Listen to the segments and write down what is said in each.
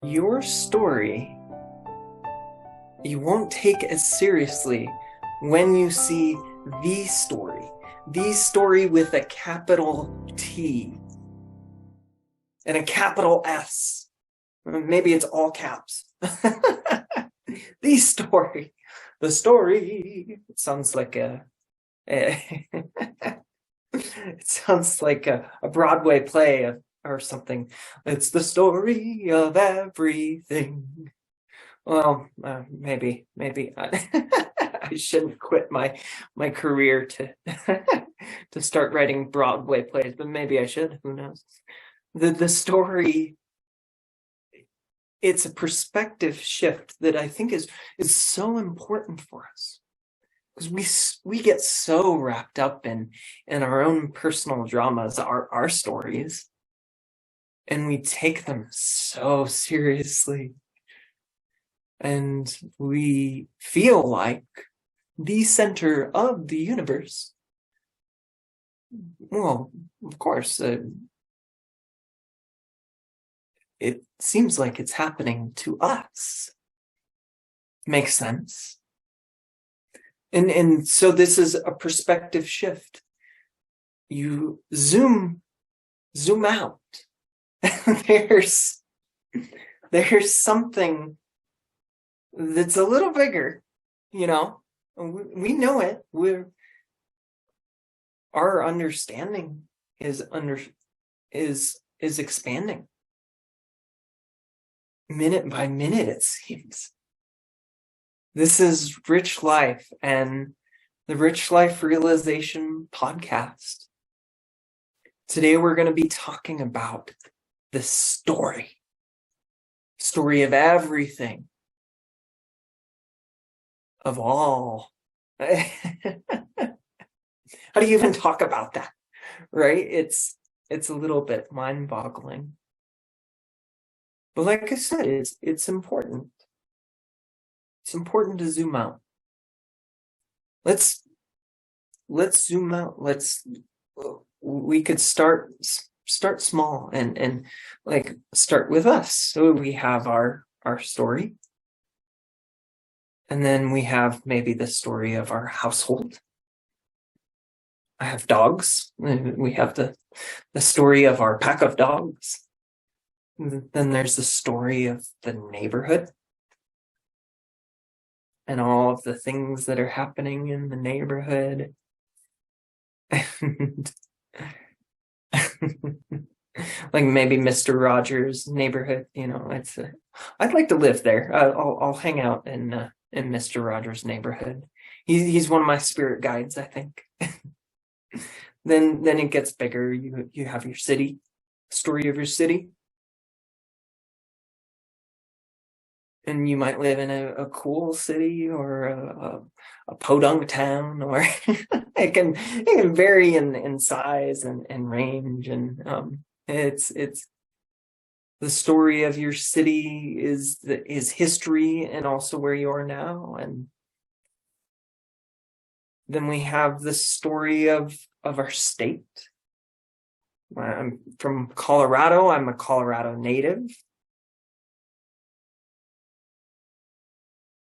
Your story, you won't take as seriously when you see the story with a capital T and a capital S. Maybe it's all caps. The story. The story. It sounds like it sounds like a Broadway play or something. It's the story of everything. Well, maybe I shouldn't quit my career to to start writing Broadway plays, but maybe I should. Who knows? The story, it's a perspective shift that I think is so important for us, because we get so wrapped up in our own personal dramas, our stories, and we take them so seriously. And we feel like the center of the universe. Well, of course, it seems like it's happening to us. Makes sense. And so this is a perspective shift. You zoom out. There's something that's a little bigger, you know. We know it. Our understanding is expanding minute by minute, it seems. This is Rich Life and the Rich Life Realization podcast. Today we're going to be talking about the story of everything, of all. How do you even talk about that, right? It's a little bit mind-boggling. But like I said, it's important. It's important to zoom out. Let's zoom out. We could start small and like start with us. So we have our story. And then we have maybe the story of our household. I have dogs. We have the story of our pack of dogs. Then there's the story of the neighborhood and all of the things that are happening in the neighborhood. And like maybe Mr. Rogers' neighborhood, you know, I'd like to live there. I'll hang out in Mr. Rogers' neighborhood. He's one of my spirit guides, I think. Then it gets bigger. You have your city, story of your city. And you might live in a cool city or a podunk town, or it can vary in size and range. And it's the story of your city is history and also where you are now. And then we have the story of our state. I'm from Colorado. I'm a Colorado native.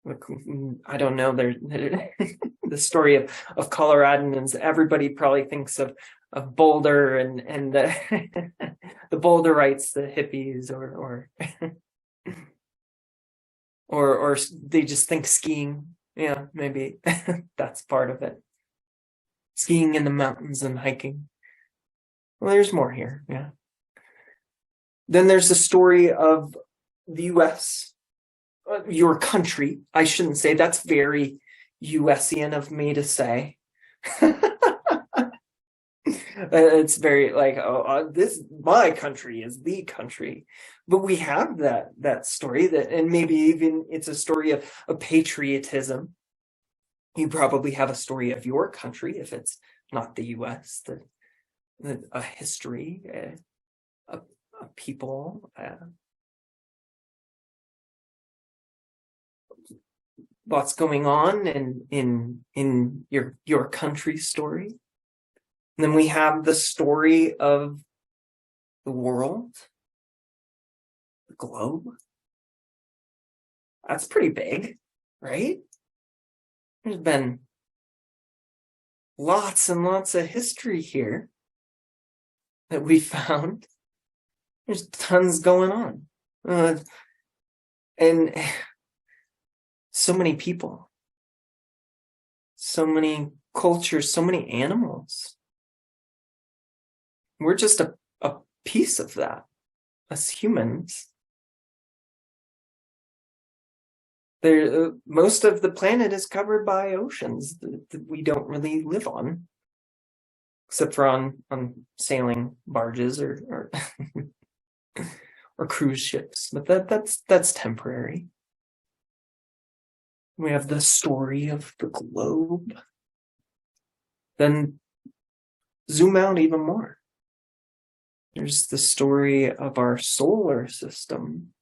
I don't know. The story of Coloradans. Everybody probably thinks of Boulder and the the Boulderites, the hippies, or they just think skiing. Yeah, maybe that's part of it. Skiing in the mountains and hiking. Well, there's more here. Yeah. Then there's the story of the U.S. Your country. I shouldn't say, that's very U.S.ian of me to say. It's very like, this, my country is the country. But we have that story, and maybe even it's a story of patriotism. You probably have a story of your country, if it's not the U.S., a history, a people, what's going on in your country's story. And then we have the story of the world, the globe. That's pretty big, right? There's been lots and lots of history here that we found. There's tons going on. And so many people, so many cultures, so many animals. We're just a piece of that as humans. Most of the planet is covered by oceans that we don't really live on, except for on sailing barges or or cruise ships. But that's temporary. We have the story of the globe. Then zoom out even more. There's the story of our solar system.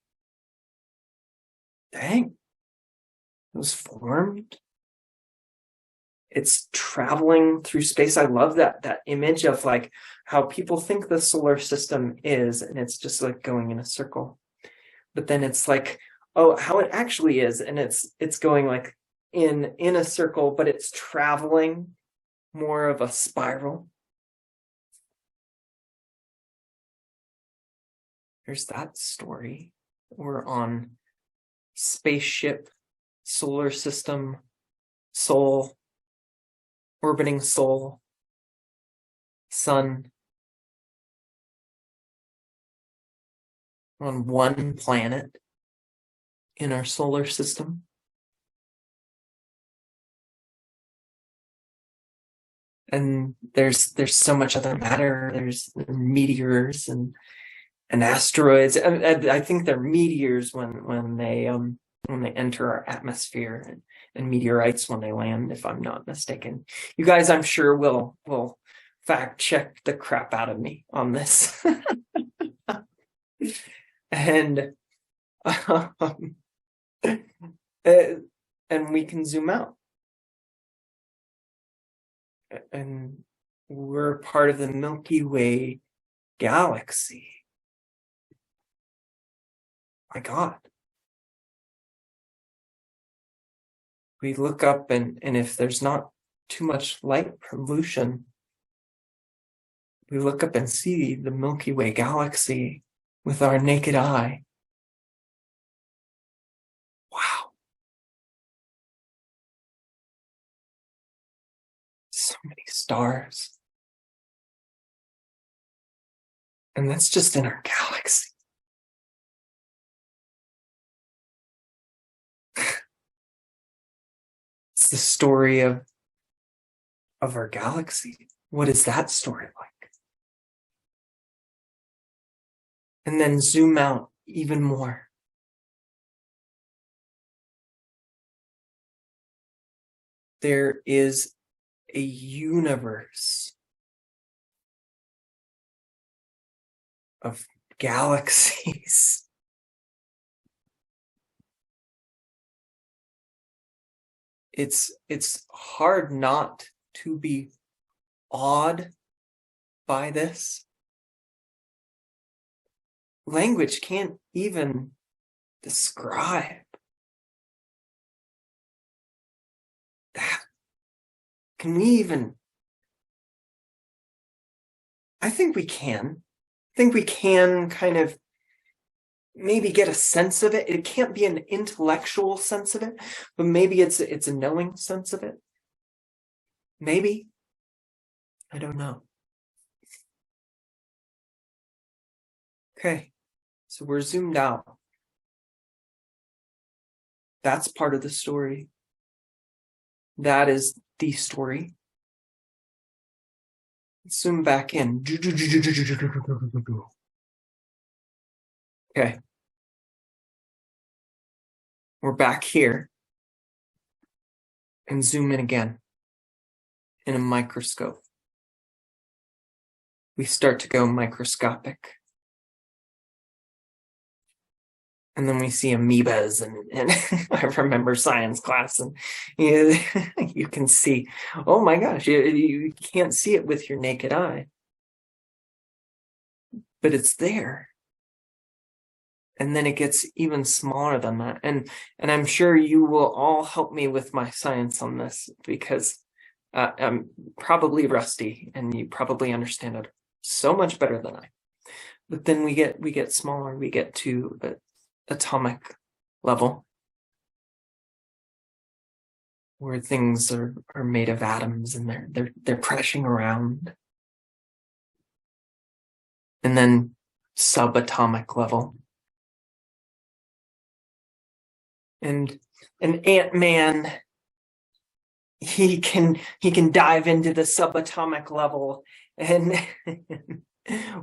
Dang. It was formed. It's traveling through space. I love that image of like how people think the solar system is, and it's just like going in a circle. But then it's like, oh, how it actually is, and it's going like in a circle, but it's traveling more of a spiral. There's that story. We're on spaceship, solar system, Sol, orbiting Sol, sun. We're on one planet in our solar system. And there's so much other matter. There's meteors and asteroids. I think they're meteors when they enter our atmosphere, and meteorites when they land, if I'm not mistaken. You guys, I'm sure will fact check the crap out of me on this. And and we can zoom out, and we're part of the Milky Way galaxy. My God. We look up, and if there's not too much light pollution, we look up and see the Milky Way galaxy with our naked eye. Wow. So many stars. And that's just in our galaxy. It's the story of our galaxy. What is that story like? And then zoom out even more. There is a universe of galaxies. It's hard not to be awed by this. Language can't even describe that. Can we even? I think we can. I think we can kind of maybe get a sense of it. It can't be an intellectual sense of it, but maybe it's a knowing sense of it. Maybe. I don't know. Okay, so we're zoomed out. That's part of the story. That is the story. Let's zoom back in. Okay. We're back here. And zoom in again in a microscope. We start to go microscopic. And then we see amoebas, and I remember science class, and you can see, oh my gosh, you can't see it with your naked eye. But it's there. And then it gets even smaller than that. And I'm sure you will all help me with my science on this, because I'm probably rusty and you probably understand it so much better than I. But then we get smaller, we get to the atomic level, where things are made of atoms and they're crashing around. And then subatomic level. And Ant-Man, he can dive into the subatomic level, and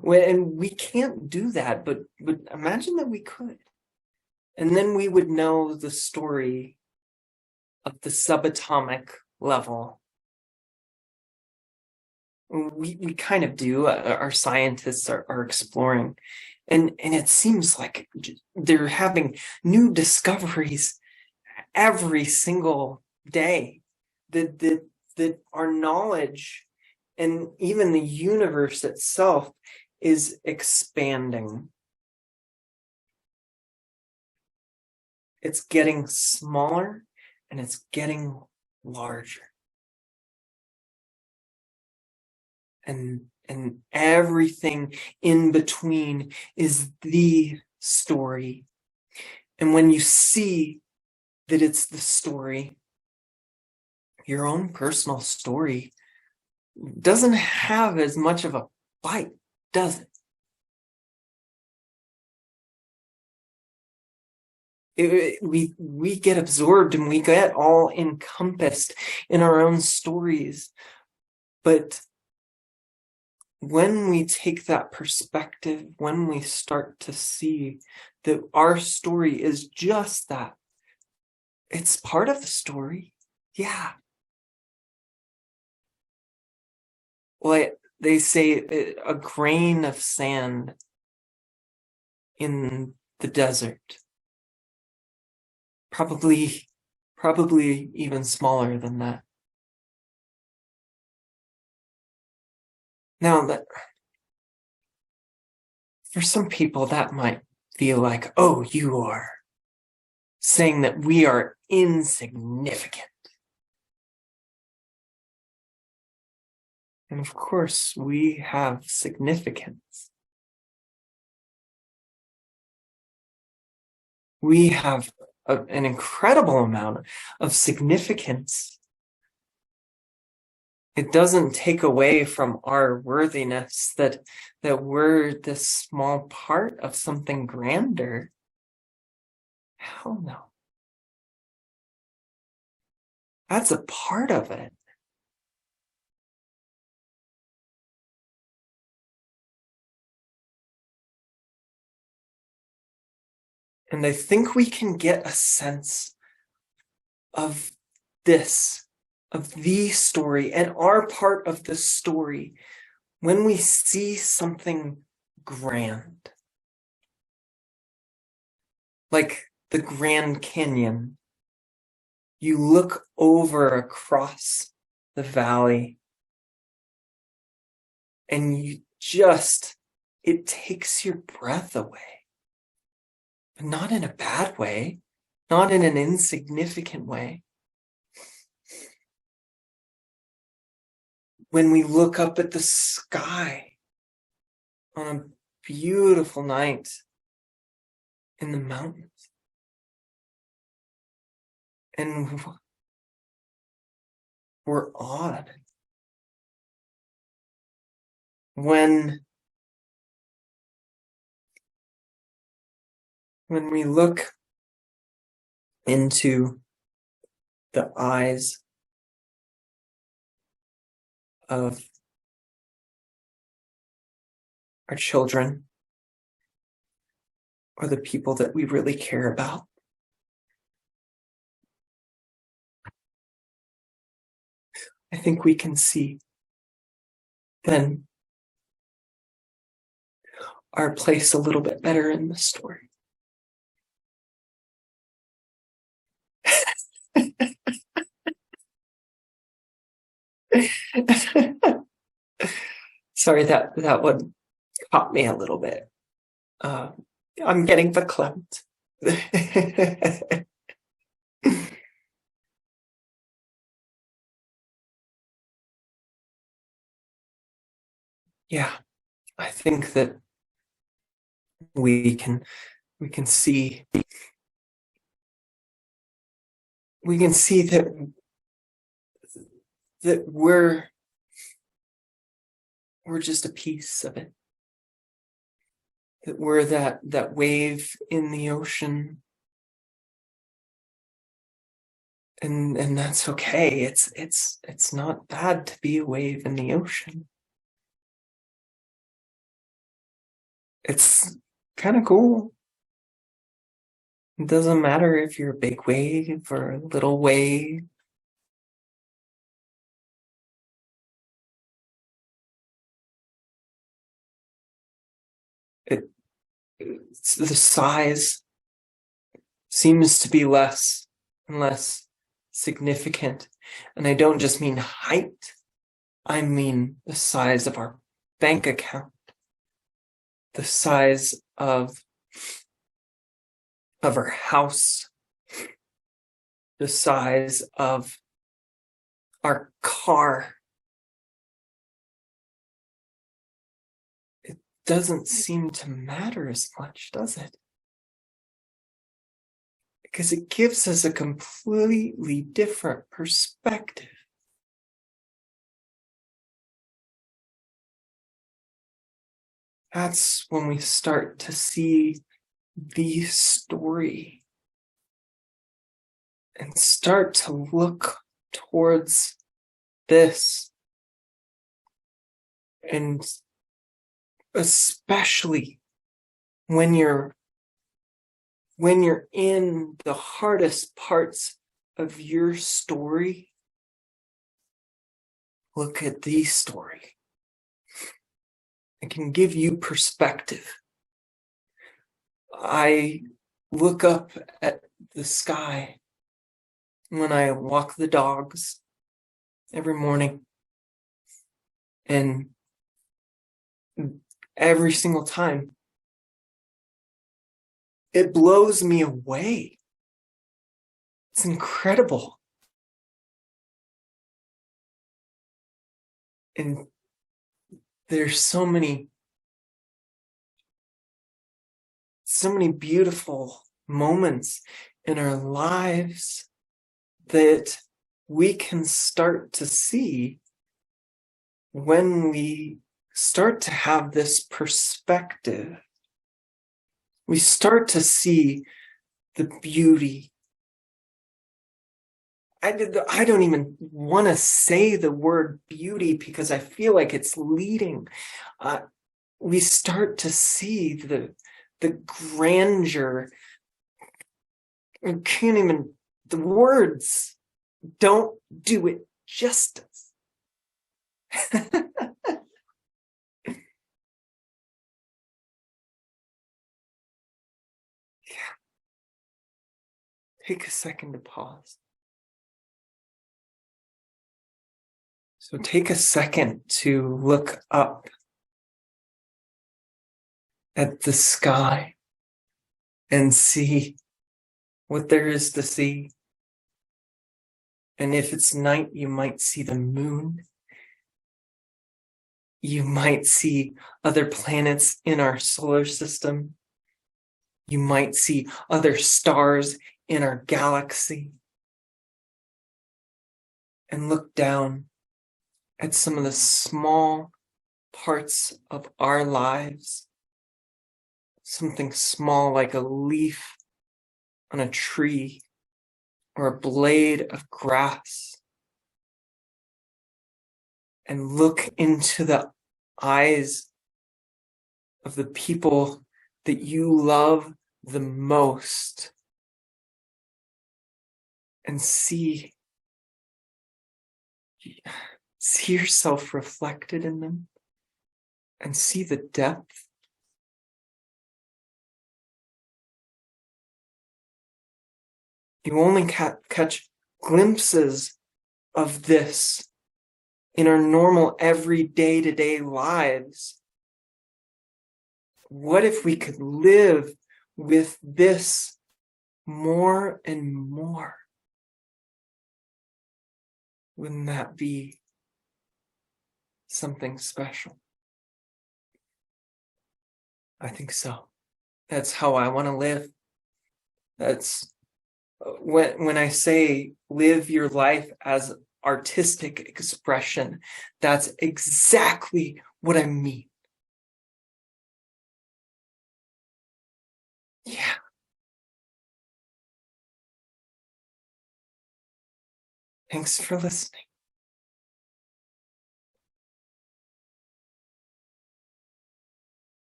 when we can't do that, but imagine that we could. And then we would know the story of the subatomic level. We kind of do. Our scientists are exploring, and it seems like they're having new discoveries every single day. That our knowledge and even the universe itself is expanding. It's getting smaller and it's getting larger. And everything in between is the story. And when you see that it's the story, your own personal story doesn't have as much of a bite, does it? We get absorbed and we get all encompassed in our own stories. But when we take that perspective, when we start to see that our story is just that, it's part of the story. Yeah. Well, they say a grain of sand in the desert, probably even smaller than that. Now, that for some people that might feel like, oh, you are saying that we are insignificant. And of course, we have significance. We have an incredible amount of significance. It doesn't take away from our worthiness that we're this small part of something grander. Hell no. That's a part of it. And I think we can get a sense of this, of the story, and our part of the story when we see something grand. Like the Grand Canyon. You look over across the valley and it takes your breath away. But not in a bad way, not in an insignificant way. When we look up at the sky on a beautiful night in the mountains, and we're awed. When we look into the eyes of our children or the people that we really care about, I think we can see then our place a little bit better in the story. Sorry, that one caught me a little bit. I'm getting verklempt. Yeah, I think that we can see that we're just a piece of it. That we're that wave in the ocean, and that's okay. It's not bad to be a wave in the ocean. It's kind of cool. It doesn't matter if you're a big wave or a little wave. The size seems to be less and less significant. And I don't just mean height. I mean the size of our bank account, the size of our house, the size of our car. It doesn't seem to matter as much, does it? Because it gives us a completely different perspective. That's when we start to see the story and start to look towards this. And especially when you're in the hardest parts of your story, look at the story. It can give you perspective. I look up at the sky when I walk the dogs every morning, and every single time it blows me away. It's incredible. And there's so many beautiful moments in our lives that we can start to see when we start to have this perspective. We start to see the beauty. I don't even want to say the word beauty because I feel like it's leading. We start to see the grandeur. I can't even, the words don't do it justice. Yeah. Take a second to pause. So take a second to look up at the sky and see what there is to see. And if it's night, you might see the moon. You might see other planets in our solar system. You might see other stars in our galaxy. And look down at some of the small parts of our lives. Something small like a leaf on a tree or a blade of grass. And look into the eyes of the people that you love the most and see yourself reflected in them and see the depth. You only catch glimpses of this in our normal everyday to day lives. What if we could live with this more and more? Wouldn't that be something special? I think so. That's how I want to live. That's when I say live your life as artistic expression, that's exactly what I mean. Yeah. Thanks for listening.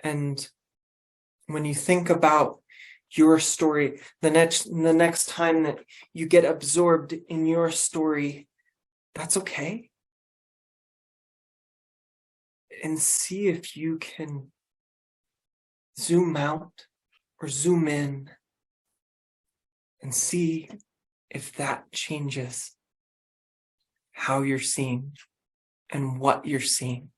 And when you think about your story, the next time that you get absorbed in your story, that's okay. And see if you can zoom out or zoom in and see if that changes how you're seeing and what you're seeing.